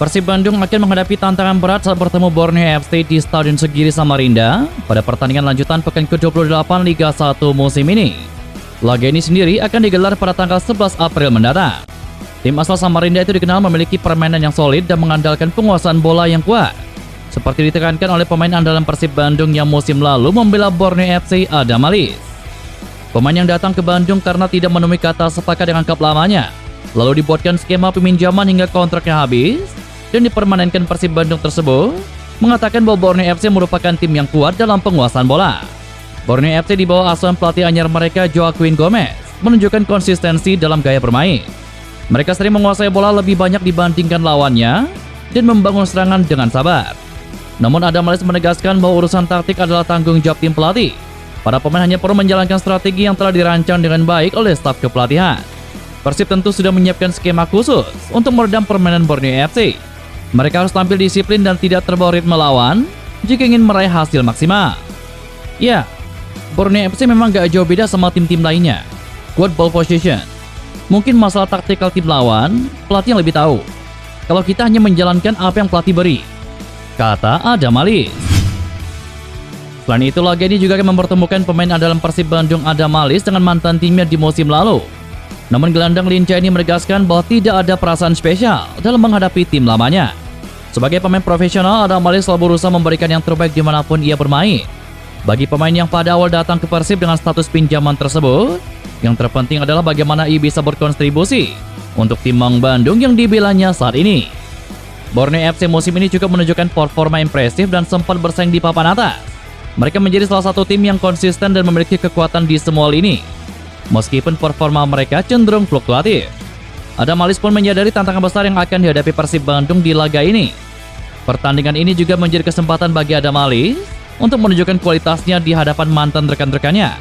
Persib Bandung akan menghadapi tantangan berat saat bertemu Borneo FC di Stadion Segiri Samarinda pada pertandingan lanjutan pekan ke-28 Liga 1 musim ini. Laga ini sendiri akan digelar pada tanggal 11 April mendatang. Tim asal Samarinda itu dikenal memiliki permainan yang solid dan mengandalkan penguasaan bola yang kuat. Seperti ditekankan oleh pemain andalan Persib Bandung yang musim lalu membela Borneo FC, Adam Alis. Pemain yang datang ke Bandung karena tidak menemui kata sepakat dengan klub lamanya, lalu dibuatkan skema peminjaman hingga kontraknya habis, dan dipermanenkan Persib Bandung tersebut, mengatakan bahwa Borneo FC merupakan tim yang kuat dalam penguasaan bola. Borneo FC di bawah asuhan pelatih anyar mereka Joaquin Gomez menunjukkan konsistensi dalam gaya bermain. Mereka sering menguasai bola lebih banyak dibandingkan lawannya dan membangun serangan dengan sabar. Namun Adam Alis menegaskan bahwa urusan taktik adalah tanggung jawab tim pelatih. Para pemain hanya perlu menjalankan strategi yang telah dirancang dengan baik oleh staf kepelatihan. Persib tentu sudah menyiapkan skema khusus untuk meredam permainan Borneo FC. Mereka harus tampil disiplin dan tidak terbawa ritme lawan jika ingin meraih hasil maksimal. Ya, Borneo FC memang gak jauh beda sama tim-tim lainnya. Kuat ball position. Mungkin masalah taktikal tim lawan, pelatih yang lebih tahu. Kalau kita hanya menjalankan apa yang pelatih beri, kata Adam Alis. Selain itu, laga ini juga akan mempertemukan pemain andalan Persib Bandung Adam Alis dengan mantan timnya di musim lalu. Namun gelandang lincah ini menegaskan bahwa tidak ada perasaan spesial dalam menghadapi tim lamanya. Sebagai pemain profesional, Adam Alis selalu berusaha memberikan yang terbaik dimanapun ia bermain. Bagi pemain yang pada awal datang ke Persib dengan status pinjaman tersebut, yang terpenting adalah bagaimana ia bisa berkontribusi untuk tim Maung Bandung yang dibelanya saat ini. Borneo FC musim ini juga menunjukkan performa impresif dan sempat bersaing di papan atas. Mereka menjadi salah satu tim yang konsisten dan memiliki kekuatan di semua lini. Meskipun performa mereka cenderung fluktuatif, Adam Alis pun menyadari tantangan besar yang akan dihadapi Persib Bandung di laga ini. Pertandingan ini juga menjadi kesempatan bagi Adam Alis untuk menunjukkan kualitasnya di hadapan mantan rekan-rekannya.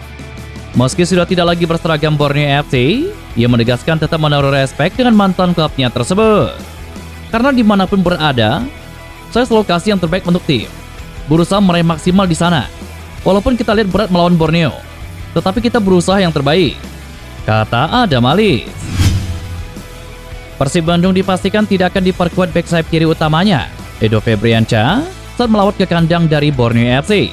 Meski sudah tidak lagi berseragam Borneo FC, ia menegaskan tetap menaruh respek dengan mantan klubnya tersebut. Karena dimanapun berada, saya selalu kasih yang terbaik untuk tim. Berusaha meraih maksimal di sana. Walaupun kita lihat berat melawan Borneo, tetapi kita berusaha yang terbaik, kata Adam Alis. Persib Bandung dipastikan tidak akan diperkuat bek sayap kiri utamanya, Edo Febriansyah, saat melawat ke kandang dari Borneo FC.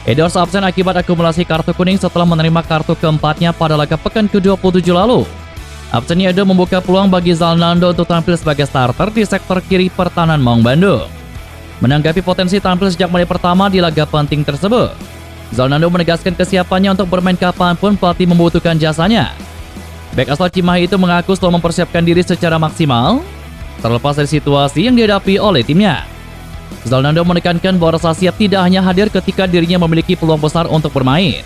Edo harus absen akibat akumulasi kartu kuning setelah menerima kartu keempatnya pada laga pekan ke-27 lalu. Absennya Edo membuka peluang bagi Zalnando untuk tampil sebagai starter di sektor kiri pertahanan Maung Bandung. Menanggapi potensi tampil sejak menit pertama di laga penting tersebut, Zalnando menegaskan kesiapannya untuk bermain kapanpun pelatih membutuhkan jasanya. Bek asal Cimahi itu mengaku telah mempersiapkan diri secara maksimal, terlepas dari situasi yang dihadapi oleh timnya. Zalnando menekankan bahwa rasa siap tidak hanya hadir ketika dirinya memiliki peluang besar untuk bermain.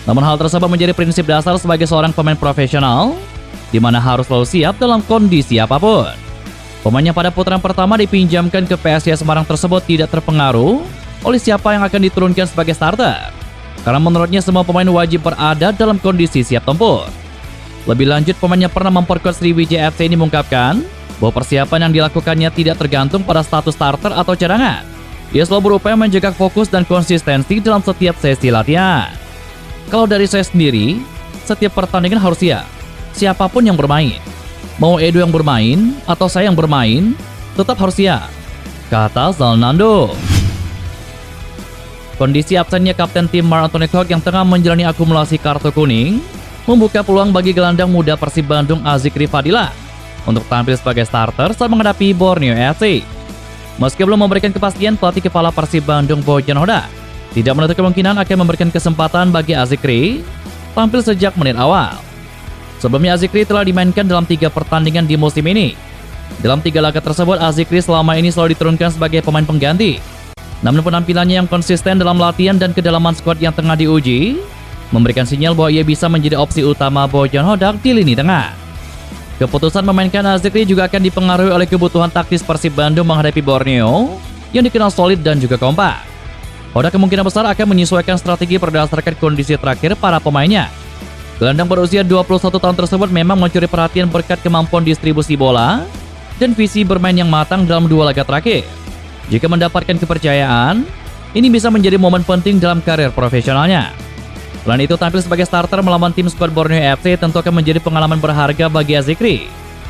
Namun hal tersebut menjadi prinsip dasar sebagai seorang pemain profesional, di mana harus selalu siap dalam kondisi apapun. Pemain yang pada putaran pertama dipinjamkan ke PSIS Semarang tersebut tidak terpengaruh oleh siapa yang akan diturunkan sebagai starter, karena menurutnya semua pemain wajib berada dalam kondisi siap tempur. Lebih lanjut, pemain yang pernah memperkuat Sriwijaya FC ini mengungkapkan bahwa persiapan yang dilakukannya tidak tergantung pada status starter atau cadangan. Ia selalu berupaya menjaga fokus dan konsistensi dalam setiap sesi latihan. Kalau dari saya sendiri, setiap pertandingan harus siap. Siapapun yang bermain, mau Edo yang bermain atau saya yang bermain, tetap harus siap, kata Zalnando. Kondisi absennya kapten tim Marc Anthony Koch yang tengah menjalani akumulasi kartu kuning membuka peluang bagi gelandang muda Persib Bandung Azikri Fadilah untuk tampil sebagai starter saat menghadapi Borneo FC. Meski belum memberikan kepastian, pelatih kepala Persib Bandung Bojan Hodak tidak menutup kemungkinan akan memberikan kesempatan bagi Azikri tampil sejak menit awal. Sebelumnya Azikri telah dimainkan dalam 3 pertandingan di musim ini. Dalam 3 laga tersebut, Azikri selama ini selalu diturunkan sebagai pemain pengganti. Namun penampilannya yang konsisten dalam latihan dan kedalaman skuad yang tengah diuji memberikan sinyal bahwa ia bisa menjadi opsi utama Bojan Hodak di lini tengah. Keputusan memainkan Azikri juga akan dipengaruhi oleh kebutuhan taktis Persib Bandung menghadapi Borneo yang dikenal solid dan juga kompak. Hodak kemungkinan besar akan menyesuaikan strategi berdasarkan kondisi terakhir para pemainnya. Gelandang berusia 21 tahun tersebut memang mencuri perhatian berkat kemampuan distribusi bola dan visi bermain yang matang dalam 2 laga terakhir. Jika mendapatkan kepercayaan, ini bisa menjadi momen penting dalam karir profesionalnya. Selain itu, tampil sebagai starter melawan tim skuad Borneo FC tentu akan menjadi pengalaman berharga bagi Azikri.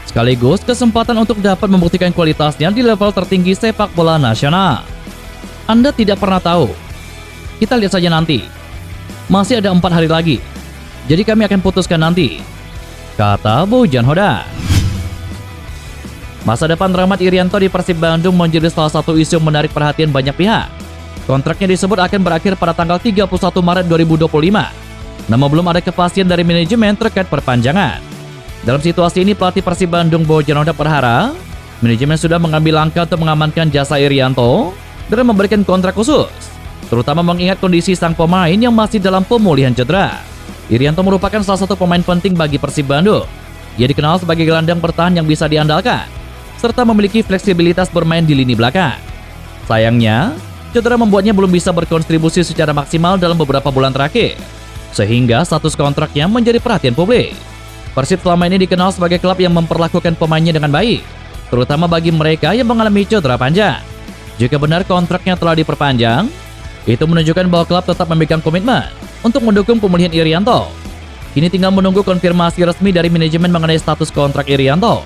sekaligus kesempatan untuk dapat membuktikan kualitasnya di level tertinggi sepak bola nasional. Anda tidak pernah tahu. Kita lihat saja nanti. Masih ada 4 hari lagi. Jadi kami akan putuskan nanti, kata Bojan Hodak. Masa depan Rahmat Irianto di Persib Bandung menjadi salah satu isu yang menarik perhatian banyak pihak. Kontraknya disebut akan berakhir pada tanggal 31 Maret 2025. Namun belum ada kepastian dari manajemen terkait perpanjangan. Dalam situasi ini, pelatih Persib Bandung Bojan Hodak berharap manajemen sudah mengambil langkah untuk mengamankan jasa Irianto dengan memberikan kontrak khusus, terutama mengingat kondisi sang pemain yang masih dalam pemulihan cedera. Irianto merupakan salah satu pemain penting bagi Persib Bandung. Ia dikenal sebagai gelandang bertahan yang bisa diandalkan, serta memiliki fleksibilitas bermain di lini belakang. Sayangnya, cedera membuatnya belum bisa berkontribusi secara maksimal dalam beberapa bulan terakhir, sehingga status kontraknya menjadi perhatian publik. Persib selama ini dikenal sebagai klub yang memperlakukan pemainnya dengan baik, terutama bagi mereka yang mengalami cedera panjang. Jika benar kontraknya telah diperpanjang, itu menunjukkan bahwa klub tetap memegang komitmen untuk mendukung pemulihan Irianto. Kini tinggal menunggu konfirmasi resmi dari manajemen mengenai status kontrak Irianto.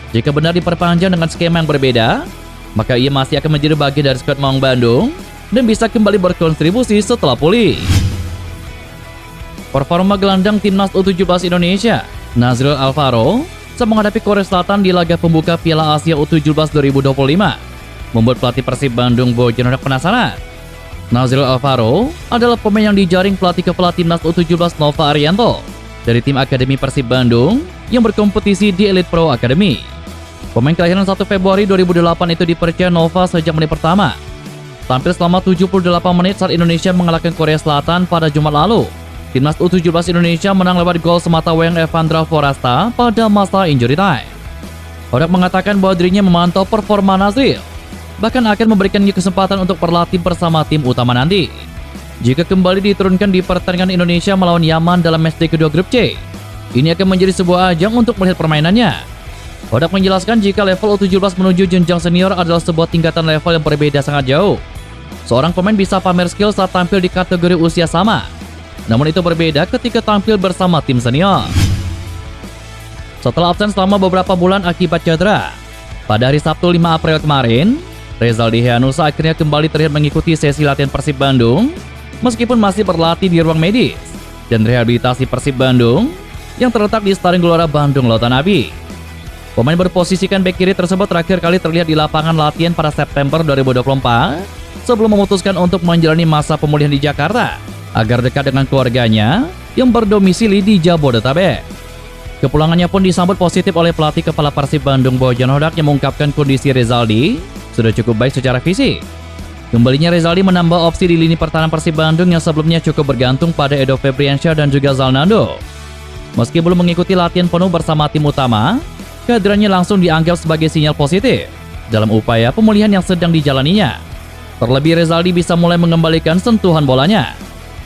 Jika benar diperpanjang dengan skema yang berbeda, maka ia masih akan menjadi bagian dari skuad Maung Bandung dan bisa kembali berkontribusi setelah pulih. Performa gelandang timnas U17 Indonesia, Nazril Alvaro, saat menghadapi Korea Selatan di laga pembuka Piala Asia U17 2025, membuat pelatih Persib Bandung Bojan Hodak penasaran. Nazril Alvaro adalah pemain yang dijaring pelatih kepala timnas U17 Nova Arianto dari tim Akademi Persib Bandung yang berkompetisi di Elite Pro Academy. Pemain kelahiran 1 Februari 2008 itu dipercaya Nova sejak menit pertama. Tampil selama 78 menit saat Indonesia mengalahkan Korea Selatan pada Jumat lalu. Timnas U17 Indonesia menang lewat gol semata wayang Evandra Forasta pada masa injury time. Hodak mengatakan bahwa dirinya memantau performa Nazril, bahkan akan memberikannya kesempatan untuk berlatih bersama tim utama nanti. Jika kembali diturunkan di pertandingan Indonesia melawan Yaman dalam matchday kedua grup C, ini akan menjadi sebuah ajang untuk melihat permainannya. Hodak menjelaskan jika level U17 menuju jenjang senior adalah sebuah tingkatan level yang berbeda sangat jauh. Seorang pemain bisa pamer skill saat tampil di kategori usia sama, namun itu berbeda ketika tampil bersama tim senior. Setelah absen selama beberapa bulan akibat cedera, pada hari Sabtu 5 April kemarin, Rezaldi Hehanusa akhirnya kembali terlihat mengikuti sesi latihan Persib Bandung, meskipun masih berlatih di ruang medis dan rehabilitasi Persib Bandung yang terletak di Stadion Gelora Bandung Lautan Api. Pemain berposisikan bek kiri tersebut terakhir kali terlihat di lapangan latihan pada September 2024 sebelum memutuskan untuk menjalani masa pemulihan di Jakarta agar dekat dengan keluarganya yang berdomisili di Jabodetabek. Kepulangannya pun disambut positif oleh pelatih kepala Persib Bandung Bojan Hodak yang mengungkapkan kondisi Rezaldi sudah cukup baik secara fisik. Kembalinya Rezaldi menambah opsi di lini pertahanan Persib Bandung yang sebelumnya cukup bergantung pada Edo Febriansyah dan juga Zalnando. Meski belum mengikuti latihan penuh bersama tim utama, kehadirannya langsung dianggap sebagai sinyal positif dalam upaya pemulihan yang sedang dijalaninya. Terlebih Rezaldi bisa mulai mengembalikan sentuhan bolanya.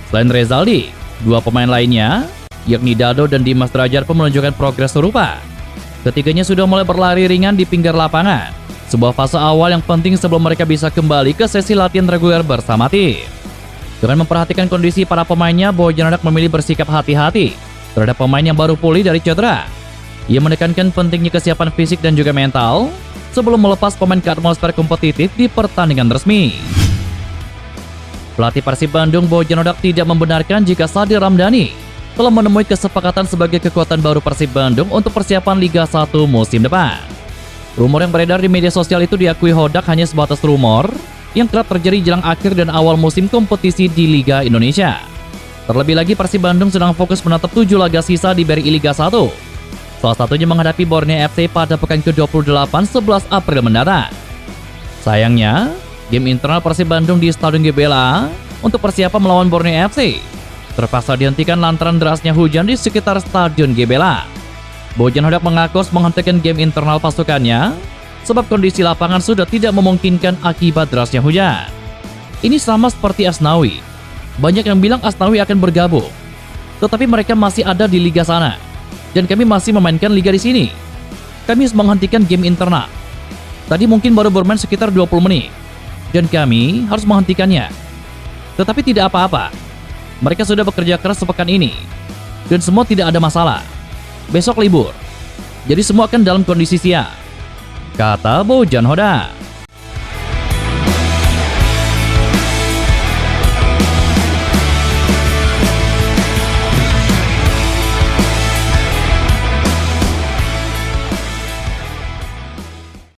Selain Rezaldi, dua pemain lainnya, yakni Dado dan Dimas Drajar pun menunjukkan progres serupa. Ketiganya sudah mulai berlari ringan di pinggir lapangan, sebuah fase awal yang penting sebelum mereka bisa kembali ke sesi latihan reguler bersama tim. Dengan memperhatikan kondisi para pemainnya, Bojan Hodak memilih bersikap hati-hati terhadap pemain yang baru pulih dari cedera. Ia menekankan pentingnya kesiapan fisik dan juga mental sebelum melepas pemain ke atmosfer kompetitif di pertandingan resmi. Pelatih Persib Bandung Bojan Hodak tidak membenarkan jika Sadil Ramdhani telah menemui kesepakatan sebagai kekuatan baru Persib Bandung untuk persiapan Liga 1 musim depan. Rumor yang beredar di media sosial itu diakui Hodak hanya sebatas rumor yang kerap terjadi jelang akhir dan awal musim kompetisi di Liga Indonesia. Terlebih lagi Persib Bandung sedang fokus menatap 7 laga sisa di BRI Liga 1. Salah satunya menghadapi Borneo FC pada pekan ke-28 11 April mendatang. Sayangnya, game internal Persib Bandung di Stadion GBLA untuk persiapan melawan Borneo FC terpaksa dihentikan lantaran derasnya hujan di sekitar Stadion GBLA. Bojan Hodak mengaku menghentikan game internal pasukannya sebab kondisi lapangan sudah tidak memungkinkan akibat derasnya hujan. Ini sama seperti Asnawi. Banyak yang bilang Asnawi akan bergabung, tetapi mereka masih ada di liga sana. Dan kami masih memainkan liga di sini. Kami harus menghentikan game internal. Tadi mungkin baru bermain sekitar 20 menit. Dan kami harus menghentikannya. Tetapi tidak apa-apa. Mereka sudah bekerja keras sepekan ini. Dan semua tidak ada masalah. Besok libur. jadi semua akan dalam kondisi siap, kata Bojan Hoda.